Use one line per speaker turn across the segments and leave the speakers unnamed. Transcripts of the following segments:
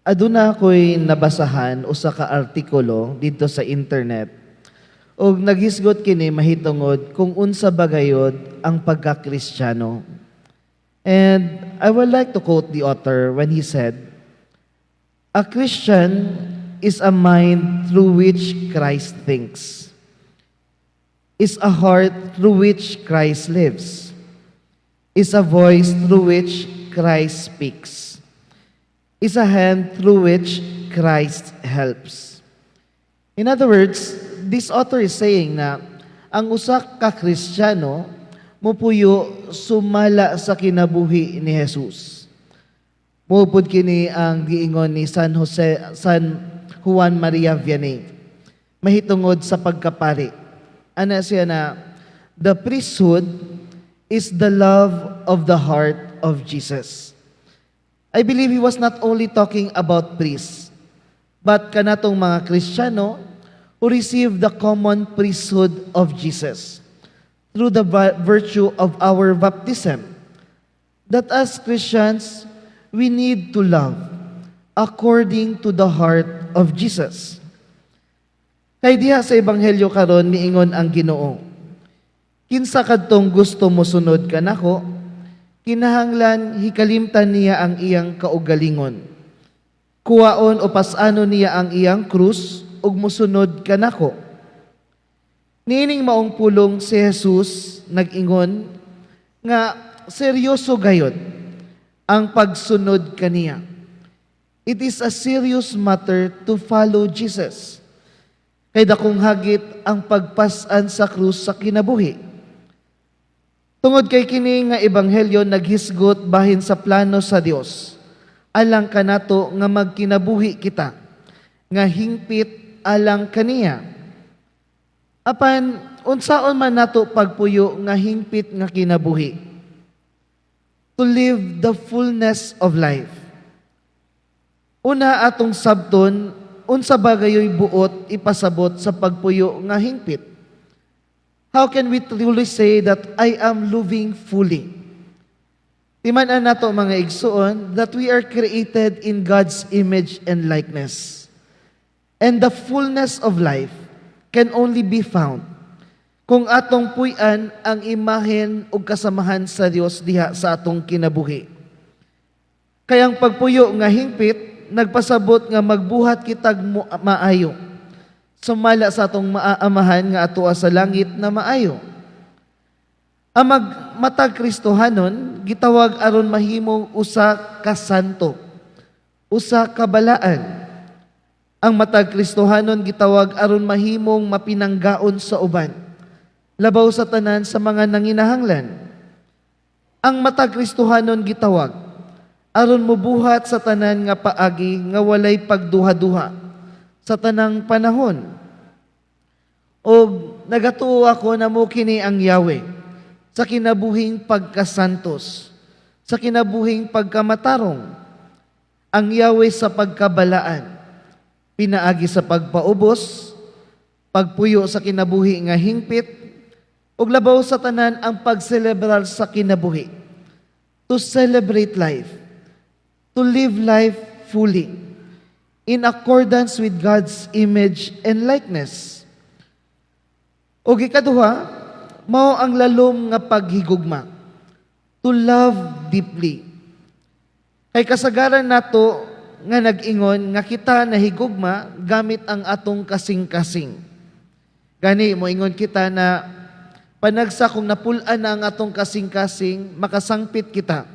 Aduna ako'y nabasahan o sa ka-artikulo dito sa internet o naghisgot kini mahitungod kung unsa bagayod ang pagka-Kristiyano. And I would like to quote the author when he said, "A Christian is a mind through which Christ thinks, is a heart through which Christ lives, is a voice through which Christ speaks, is a hand through which Christ helps." In other words, this author is saying na ang usa ka Kristiyano mupuyo sumala sa kinabuhi ni Jesus. Mupud kini ang giingon ni San Juan Maria Vianney mahitungod sa pagkapari. Ana siya na the priesthood is the love of the heart of Jesus. I believe he was not only talking about priests, but kanatong mga Kristiyano who received the common priesthood of Jesus through the virtue of our baptism. That as Christians, we need to love according to the heart of Jesus. Kay diha sa Ebanghelyo karon miingon ang Ginoo, kinsa kadtong gusto mo sunod kanako, kinahanglan hikalimtan niya ang iyang kaugalingon. Kuwaon o pasano niya ang iyang krus ug mosunod kanako. Niining maong pulong si Jesus nag-ingon nga seryoso gayud ang pagsunod kaniya. It is a serious matter to follow Jesus. Kay dakong hagit ang pagpasan sa krus sa kinabuhi. Tungod kay kini nga ebanghelyo naghisgot bahin sa plano sa Dios. Alang kanato nga magkinabuhi kita, nga hingpit alang kaniya. Apan unsaon man nato pagpuyo nga hingpit nga kinabuhi? To live the fullness of life. Una atong sabton, unsa bagayoy buot ipasabot sa pagpuyo nga hingpit? How can we truly say that I am living fully? Timan-an nato mga igsuon that we are created in God's image and likeness. And the fullness of life can only be found kung atong puy-an ang imahen ug kasamahan sa Dios diha sa atong kinabuhi. Kaya ang pagpuyo nga hingpit nagpasabot nga magbuhat kitag maayo. Sumala sa atong maaamahan nga atoa sa langit na maayo. Ang matag Kristohanon gitawag aron mahimong usa ka santo, usa ka balaan. Ang matag Kristohanon gitawag aron mahimong mapinanggaon sa uban, labaw sa tanan sa mga nanginahanglan. Ang matag Kristohanon gitawag aron mobuhat sa tanan nga paagi nga walay pagduha-duha sa tanang panahon. O nagatuo ako na mo kini ang Yahweh sa kinabuhing pagkasantos, sa kinabuhing pagkamatarong, ang Yahweh sa pagkabalaan, pinaagi sa pagpaubos, pagpuyo sa kinabuhi nga hingpit, ug labaw sa tanan ang pagselebrar sa kinabuhi. To celebrate life, to live life fully, in accordance with God's image and likeness. O ikaduha, mao ang lalom nga paghigugma, to love deeply. Kay kasagaran nato nga nag-ingon nga kita nahigugma gamit ang atong kasing-kasing. Gani mo ingon kita na panagsa kung napul-an na ang atong kasing-kasing, makasangpit kita.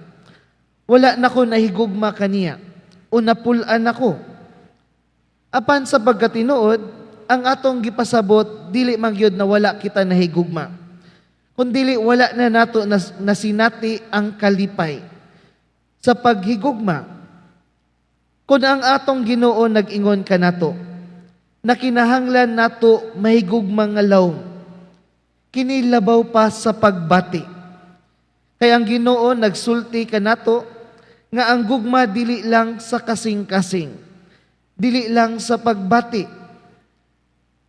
Wala na ko nahigugma kaniya o napul-an ako. Apan sa pagkatinuod, ang atong gipasabot, dili magyod na wala kita nahigugma. Kundili wala na nato nasinati ang kalipay sa paghigugma. Kung ang atong Ginoo nag-ingon kanato, na kinahanglan nato mahigugma nga lawom, kinilabaw pa sa pagbati. Kaya ang Ginoo nagsulti kanato, nga ang gugma dili lang sa kasing-kasing, dili lang sa pagbati.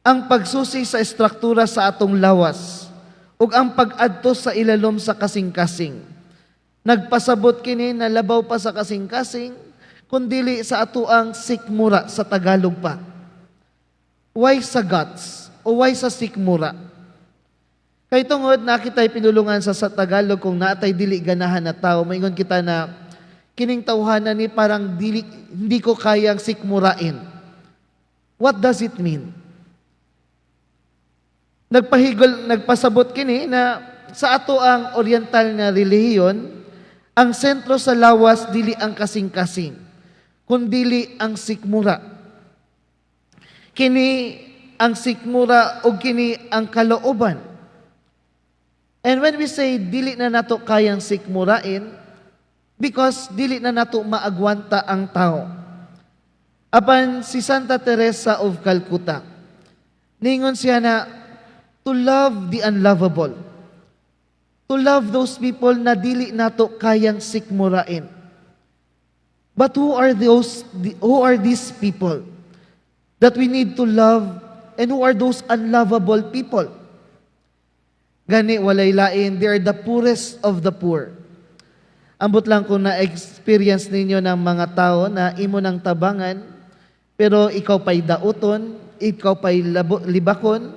Ang pagsusi sa estruktura sa atong lawas ug ang pag-adto sa ilalom sa kasing-kasing. Nagpasabot kini na labaw pa sa kasing-kasing kundili sa atuang sikmura sa Tagalog pa. Why sa guts? O why sa sikmura? Kay tungod nakita'y pinulungan sa Tagalog kung naatay dili ganahan na tao, maingon kita na kining tawhanan ni parang hindi ko kayang sikmurain. What does it mean? Nagpasabot kini na sa ato ang oriental nga relihiyon, ang sentro sa lawas dili ang kasing-kasing, kundili ang sikmura. Kini ang sikmura o kini ang kalooban. And when we say dili na nato kayang sikmurain, because dili na nato maagwanta ang tao. Apan si Santa Teresa of Calcutta, ningon siya na to love the unlovable. To love those people na dili nato kayang sikmurain. But who are these people that we need to love, and who are those unlovable people? Gani walay lain, they are the poorest of the poor. Ambot lang kung na-experience ninyo ng mga tao na imo ng tabangan, pero ikaw pa'y dauton, ikaw pa'y libakon,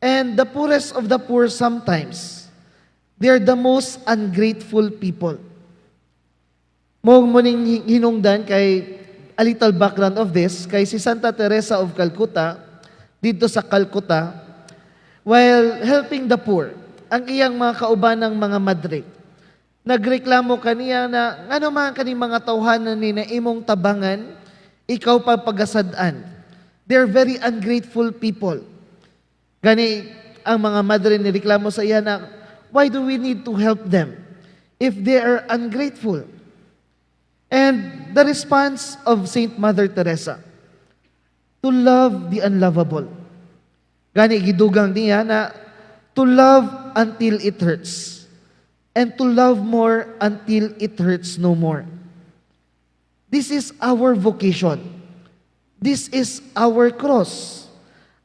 and the poorest of the poor sometimes, they are the most ungrateful people. Muning hinungdan kay a little background of this, kay si Santa Teresa of Calcutta, dito sa Calcutta, while helping the poor, ang iyang mga kaubanang mga madre, nagreklamo kaniya na ano man kaning mga tawhanan ni na imong tabangan, ikaw pa pagasadaan. They're very ungrateful people. Gani ang mga madre ni reklamo sa iya na, why do we need to help them if they are ungrateful? And the response of Saint Mother Teresa, to love the unlovable. Gani gidugang niya na to love until it hurts, and to love more until it hurts no more. This is our vocation. This is our cross.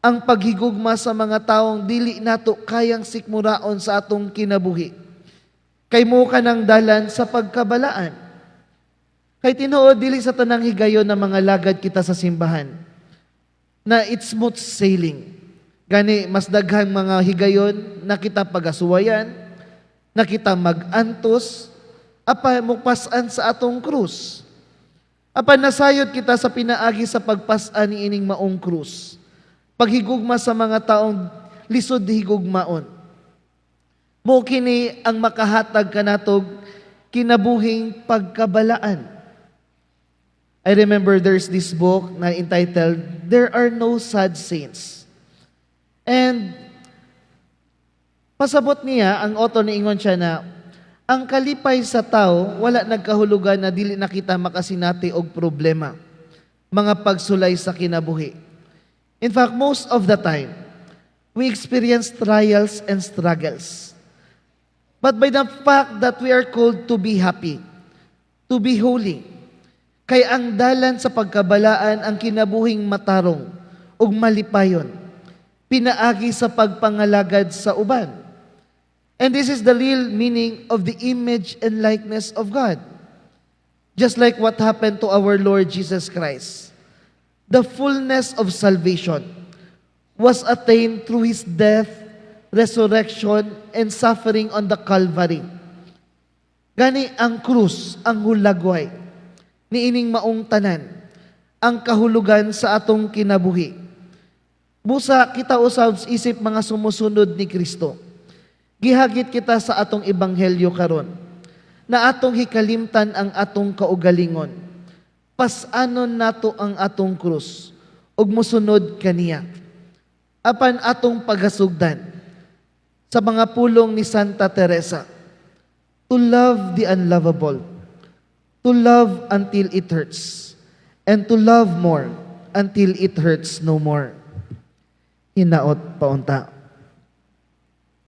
Ang paghigugma sa mga taong dili nato kayang sikmuraon sa atong kinabuhi. Kay mo ka ng dalan sa pagkabalaan. Kay tinuod dili sa tanang higayon ng mga lagad kita sa simbahan, na it's smooth sailing. Gani, mas daghang mga higayon na kita pagasuwayan, na kita mag-antos, apa mupasan sa atong krus. Apa nasayod kita sa pinaagi sa pagpasan ni ining maong krus. Paghigugma sa mga taong lisod higugmaon. Mo kini ang makahatag kanatog kinabuhing pagkabalaan. I remember there's this book na entitled, There Are No Sad Saints. And pasabot niya, ang author ni ingon siya na, ang kalipay sa tao, wala nagkahulugan na dili na kita makasinati og problema, mga pagsulay sa kinabuhi. In fact, most of the time, we experience trials and struggles. But by the fact that we are called to be happy, to be holy, kay ang dalan sa pagkabalaan ang kinabuhing matarong ug malipayon, pinaagi sa pagpangalagad sa uban. And this is the real meaning of the image and likeness of God. Just like what happened to our Lord Jesus Christ. The fullness of salvation was attained through His death, resurrection, and suffering on the Calvary. Gani ang krus, ang hulagway, ni ining maong tanan, ang kahulugan sa atong kinabuhi. Busa kita usab isip mga sumusunod ni Kristo. Gihagit kita sa atong ebanghelyo karon, na atong hikalimtan ang atong kaugalingon. Pasanon nato ang atong krus, ug mosunod kaniya. Apan atong pagasugdan sa mga pulong ni Santa Teresa, to love the unlovable, to love until it hurts, and to love more until it hurts no more. Hinaot paunta.